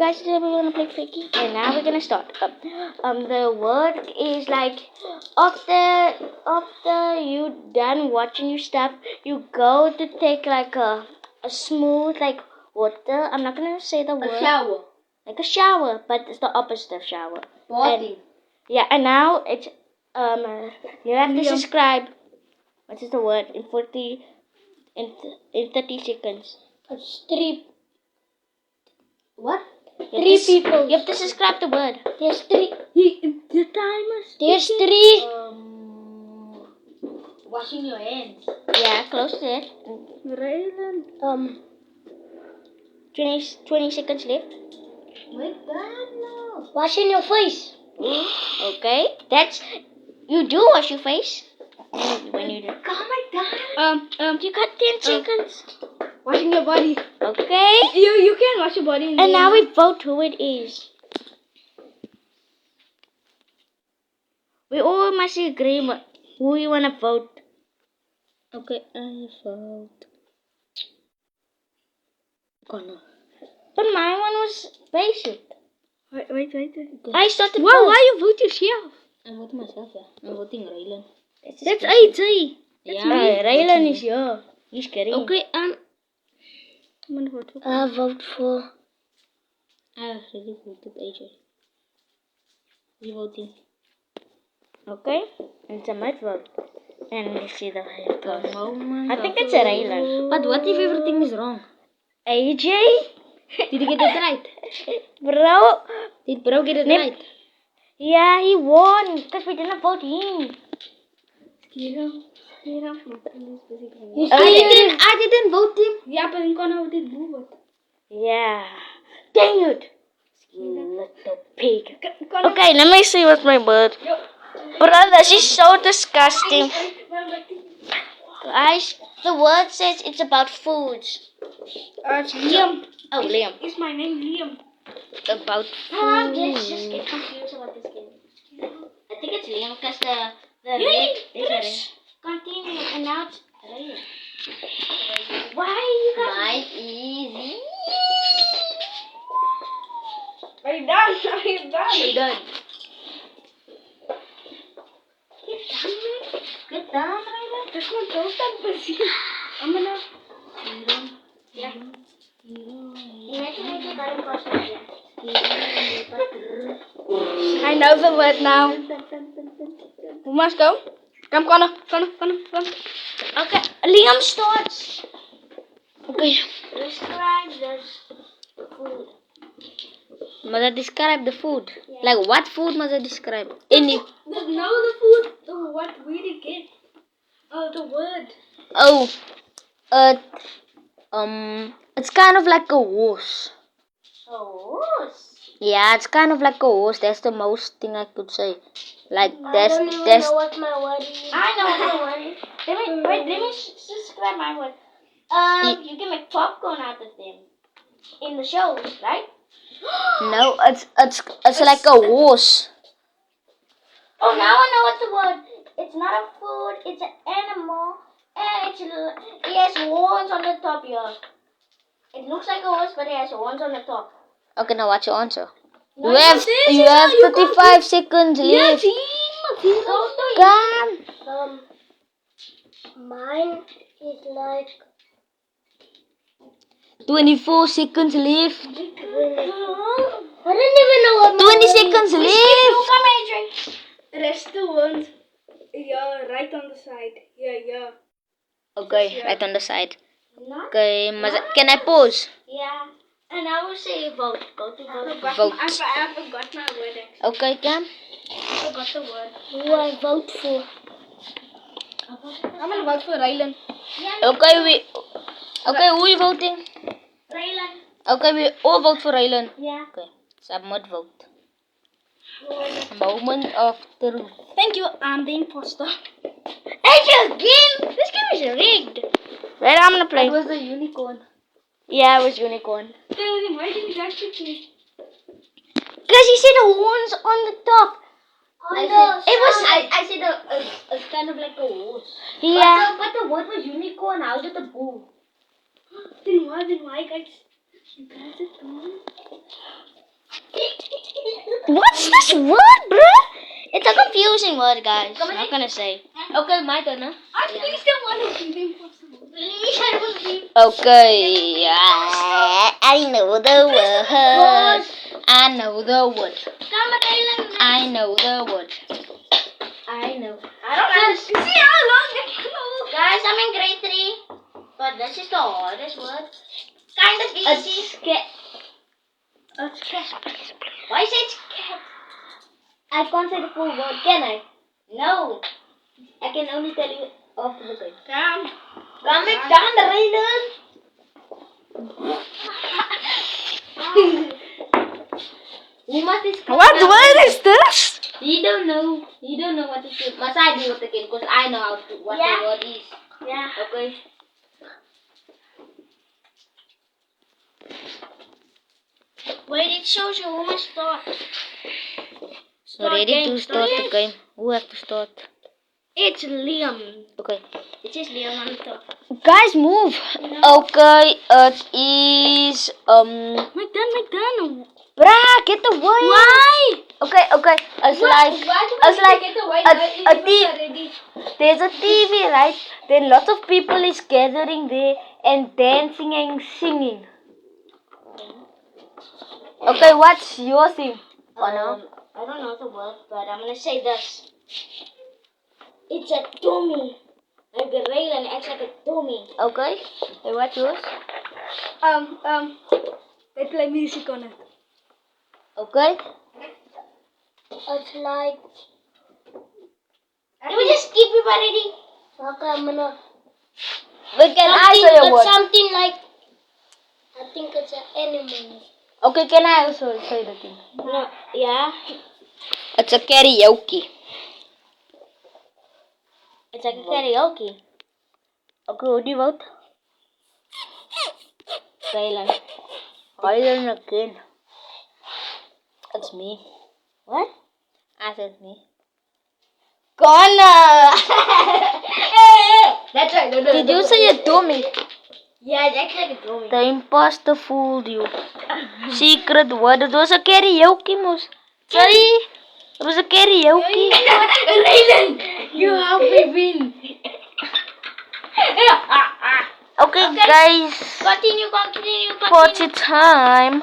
Guys, today we're gonna play Freaky, and now we're gonna start. The word is like after you done watching your stuff, you go to take like a smooth like water. I'm not gonna say the word. A shower. Like a shower, but it's the opposite of shower. Bathing. Yeah, and now it's you have to describe what is the word in 30 seconds. A strip. What? Three people. You have to describe the word. There's three. The timer. There's three. Washing your hands. Yeah, close to it. Raylan. 20 seconds left. Wait, no. Washing your face. Okay, that's you do wash your face when you do. Calm it down. You got 10 seconds. Washing your body. Okay. You can wash your body. And now we vote who it is. We all must agree who you wanna vote. Okay, I vote Connor. But my one was basic. Wait. I started. Why you vote yourself? I'm voting myself, yeah. I'm voting Raylan. That's AJ. Yeah, Raylan is here. He's kidding. Okay, I'm gonna vote for. I vote for. I already voted AJ. You voting? Okay, and it's a might vote. And we see the moment. I think it's a Raylan. But what if everything is wrong? AJ? Did you get it right? Bro? Did bro get it right? Yeah, he won because we didn't vote him. I didn't vote him. Yeah, but in Connor did vote. Yeah. Dang it. Little pig. Okay, let me see what's my word. Brother, she's so disgusting. Guys, the word says it's about foods. It's Liam. Oh, Liam. Is my name Liam? About food. Just get confused about this game. I think it's Liam because the red is a red. Continue, and now it's red. Why you guys? Mine easy. Are you done? You're done. Get down, Raylan. That's not those that busy. I'm gonna. Yeah. I know the word now. Who must go? Come, Connor. Okay, Liam starts. Okay. Describe this food. Must I describe the food? Yeah. Like what food must I describe? Any. No, the food. Oh, what we did get? Oh, the word. Oh, it's kind of like a horse. A horse? Yeah, it's kind of like a horse. That's the most thing I could say. Like I don't even know what my word is. I know what my word is. Let me describe my word. You can make popcorn out of them in the shows, right? No, it's like a horse. Oh, now I know what the word. It's not a food. It's an animal, and it has horns on the top here. It looks like a horse, but it has horns on the top. Okay, now what's your answer? No, you have 35 seconds left. Come. Mine is like 24 seconds left. I don't even know what 20 seconds left. Rest the ones. Yeah, right on the side. Yeah. Okay, right on the side. Not Okay, can I pause? Yeah. And I will say vote. Go to vote. Vote. I forgot my word actually. Okay, Cam. I forgot the word. Who I vote for? I'm gonna vote for Raylan. Yeah, Okay, who are you voting? Raylan. Okay, we all vote for Raylan. Yeah. Okay, submit vote. Moment of truth. Thank you, I'm the imposter. Again? This game is rigged. Right, I'm gonna play. It was a unicorn. Yeah, it was unicorn. Why didn't you guys pick me? Because you see the horns on the top. I said it's kind of like a horse. Yeah. But the word was unicorn. How did the bull? Then why guys? You guys are dumb. this word, bruh? It's a confusing word, guys. I'm not gonna say. Okay, my turn, huh? I please don't want to be impossible. Please, I don't want to be. Okay, I know the word. I know the word. I know the word. I know. I don't know. See how long I know. Guys, I'm in grade 3. But this is the hardest word. Kind of easy. Why say it's cat? I can't say the full word, can I? No. I can only tell you after the game. Come ik down the Raylan. Who must is What word is this? You don't know. You don't know what it is. Must I do it again? Because I know what the word is. Yeah. Okay. Wait, it shows you who must start. Ready to start the game. Who has to start? It's Liam. Okay. It is Liam on top. Guys, move. No. Okay, it is My turn. Bruh, get the word. Why? Okay. It's like a TV. There's a TV, right? Then lots of people is gathering there and dancing and singing. Okay, what's your thing? I don't know the word, but I'm gonna say this. It's a dummy. Like a rail and acts like a dummy. Okay. Hey, what's yours? They play music on it. Okay. It's like. Can we just skip it already? Okay, I'm gonna. But can I say a word? Something like. I think it's an animal. Okay, can I also say the thing? No, yeah. It's a karaoke. It's like a karaoke. Okay, who do you vote? Raylan. Raylan again. It's me. What? I said me. Connor! That's right. Did you say a dummy? Yeah, it's actually like a dummy. The imposter fooled you. Secret word. It was a karaoke, Moose. Sorry. It was a karaoke. Raylan! You have me win. Okay, guys. Continue. Party time.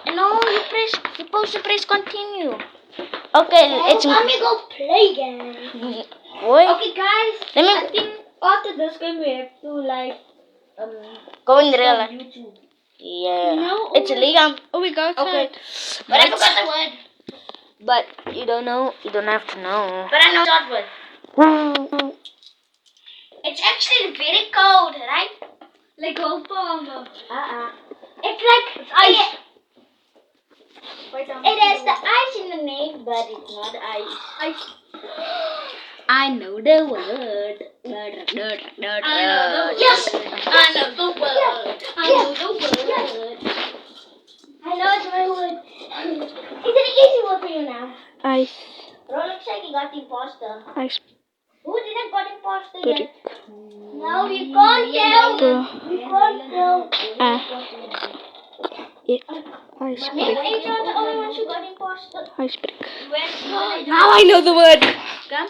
No, you're supposed to press continue. Okay, it's Let me go play game. Boy. Okay, guys. Let me I think after this game we have to like go in real life. YouTube. Yeah. No, It's Liam. Oh, we got Okay. But I forgot the word. But you don't know. You don't have to know. But I know short word. It's actually very cold, right? Like cold bomb. It's like ice. It has the ice in the name, but it's not ice. I know the word. Yes! I know the word. I know it's my word. It's an easy word for you now. Ice. Ron looks like he got imposter. Ice. Who didn't got imposter Brick. yet? No, you can't tell. You can't tell. Ice Maybe brick. you're not the only one who got imposter. Ice brick. When Now I know the word. Come.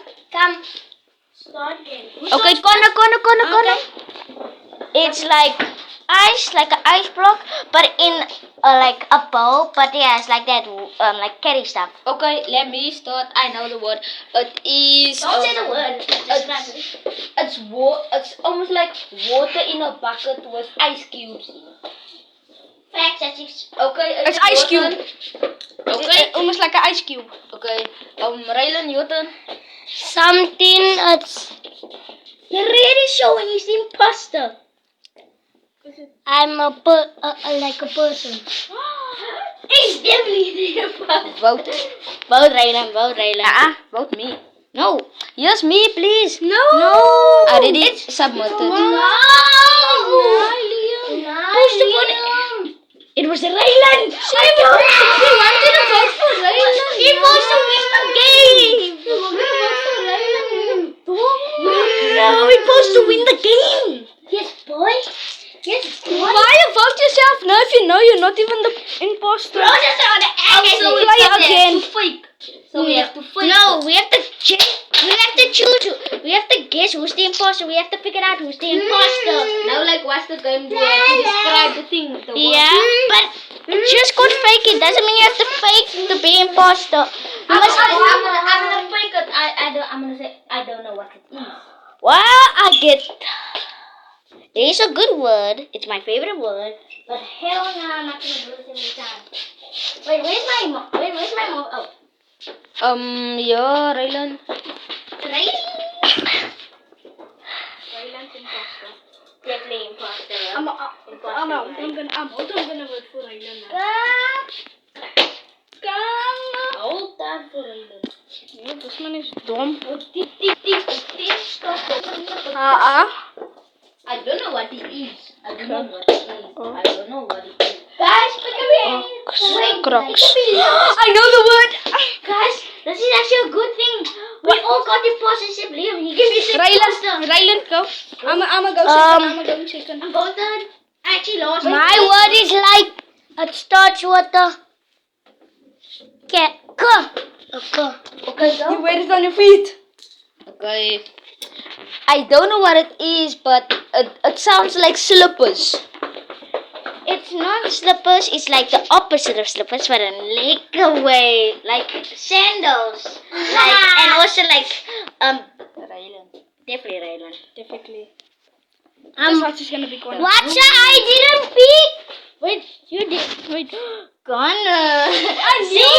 Start game. Okay, corner. It's like ice, like an ice block, but in like a bowl. But yeah, it's like that, like carry stuff. Okay, let me start. I know the word. It is. Don't say the word. It's almost like water in a bucket with ice cubes in it. Facts, that's it. Okay, It's ice your cube. turn. Okay, Almost like an ice cube. okay. Raylan, your turn. Something that's really showing his imposter. I'm like a person. He's definitely the imposter. Vote. Vote Raylan. Vote me. No. Yes, me, please. No. I already submitted. No. It was Raylan. He wanted to vote for Raylan. He wants to win the game. No, we're supposed to win the game. Yes, boy. Yes, boy. Why you vote yourself? No, if you know you're not even the imposter. Processor on the egg. so Try it again. Fake. So we have to fake. No, we have to choose. We have to guess who's the imposter. We have to figure out who's the imposter. Now, like, what's the game? Do we have to describe the thing? The Yeah, but just could fake it. Doesn't mean you have to fake to be imposter. You must. I'm gonna fake it. I'm gonna say I don't know what it is. Well, I get. It's a good word. It's my favorite word. But hell no, I'm not gonna do it every time. Wait, where's my mom? Where's my mom? Oh, Yeah, Rylan. Raylan's imposter. Definitely imposter. I'm gonna vote for Rylan now. Hold that for Raylan. Yeah, this man is dumb. Oh, tick, stop. I don't know what it is. I don't know what it is. Guys, pick a win. Crocs. I know the word. Guys, this is actually a good thing. We all got imposter Liam. He gave me the Rylan, go. I'm a go second. I'm a go second. I'm going third. I actually lost. My word is like it starts with the cat. Okay, you wear it on your feet. Okay. I don't know what it is, but it sounds like slippers. It's not slippers. It's like the opposite of slippers, but in like a way, like sandals. And also like Rylan. definitely Rylan. Definitely. This watch is gonna be gone. Watcha, I didn't pick. Wait, you did. Wait, Connor. I knew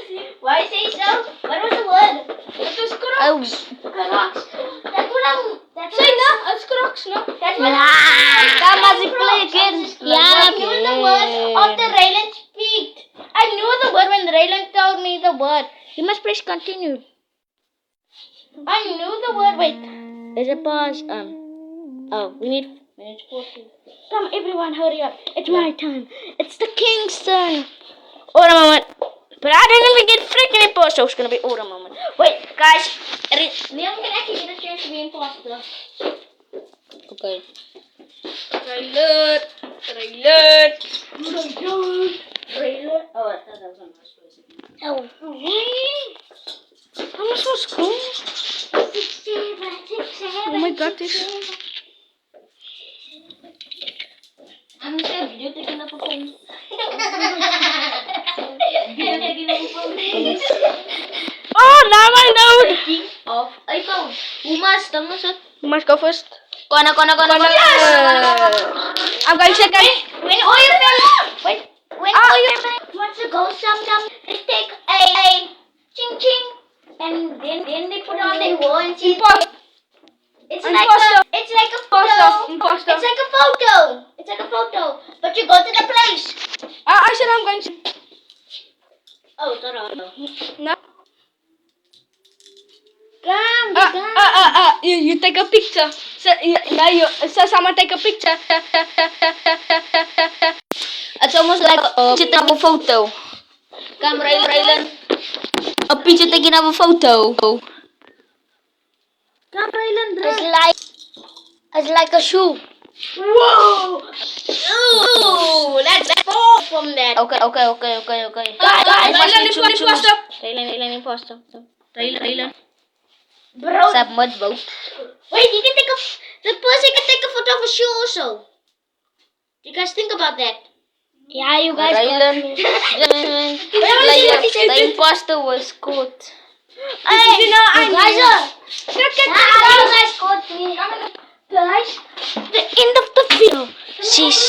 this. Why say so? What was the word? It was Oh. Crocs. That's Say no, it's Crocs, no? That's what That must play again. Yeah, I knew the word after Raylan speak. I knew the word when Raylan told me the word. You must press continue. I knew the word. Wait. There's a pause. Oh, we need 40. Come, everyone, hurry up. It's my turn. It's the king's turn. Hold a moment. But I didn't even get freaking imposter. So it's gonna be hold a moment. Wait, guys. Liam can actually get a chance to be imposter. Okay. Rylan. Raylan. Oh, I thought that was on my person. Oh. How am I supposed to go? 6, 7. Oh my god, this. I'm gonna say video taking up a phone. Video taking up a phone. Oh, now I know. Taking off iPhone. Who must? You must go first. Connor. Yes! I'm going second. When all your friends, when all your friends wants to go sometime, they take a ching, and then they put on their wall and see. It's like Imposter. a photo. Imposter. It's like a photo. But you go to the place. I said I'm going second. Oh, sorry. No. Come. You take a picture. So someone take a picture. It's almost like a picture of a photo. Come, Raylan. A picture taking of a photo. Come, Raylan. It's like a shoe. Whoa! Ooh, that's 4 from that. Okay. Guys, Imposter. Raylan imposter. Rylan. Bro. Submit vote. Wait, you can the person can take a photo of a shoe also. You guys think about that? Yeah, you guys. Rylan. The imposter was caught. Hey, you know, I guys, you guys caught me. Guys, The end of the video. She's